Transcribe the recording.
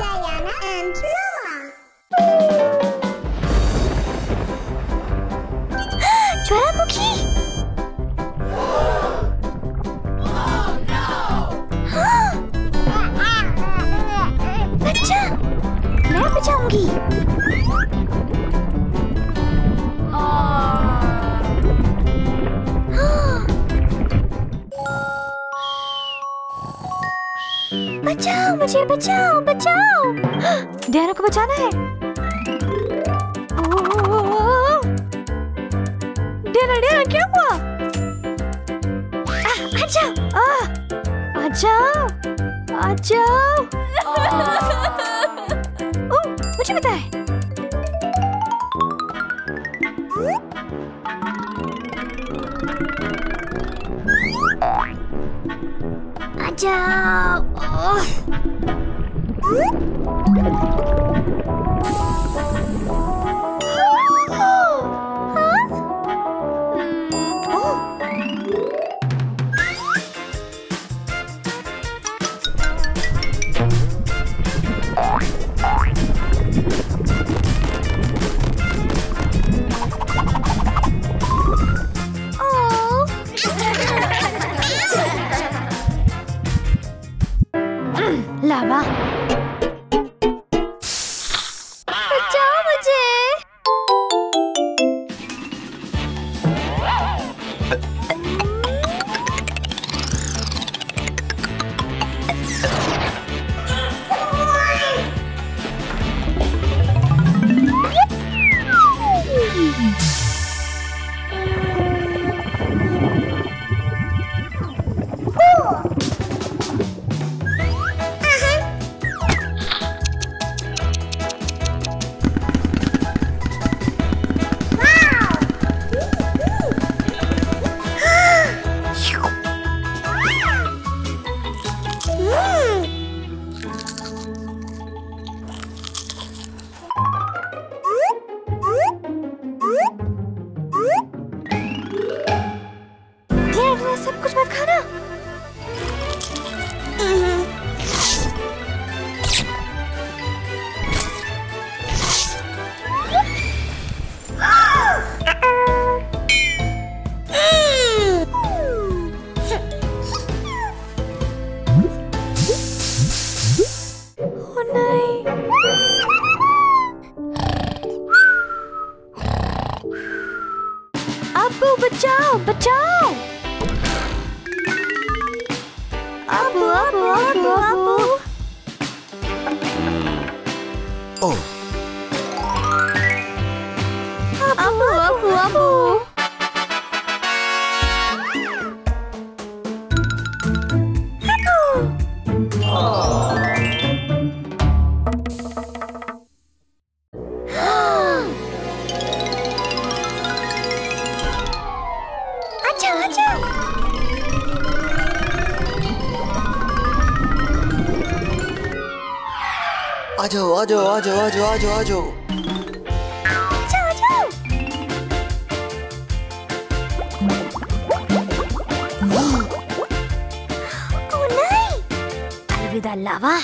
Diana and Roma. ज्वालामुखी। बच्चा, मैं बचाऊंगी। बचाओ मुझे, बचाओ बचाओ। ड्याना को बचाना है। ड्याना, ड्याना क्या हुआ? आ जाओ, आ जाओ, आ जाओ। मुझे बताए। आ जाओ। लावा, बचाओ मुझे। सब कुछ मत खाना। ओ नहीं। अब्बू बचाओ, बचाओ। अब्बू, अब्बू, अब्बू, अब्बू। ओह। अब्बू, अब्बू, अब्बू। अच्छा, अच्छा। आ जाओ, आ जाओ, आ जाओ, आ जाओ, आ जाओ, आ जाओ। जाओ, जाओ। ओह नहीं। अलविदा लावा।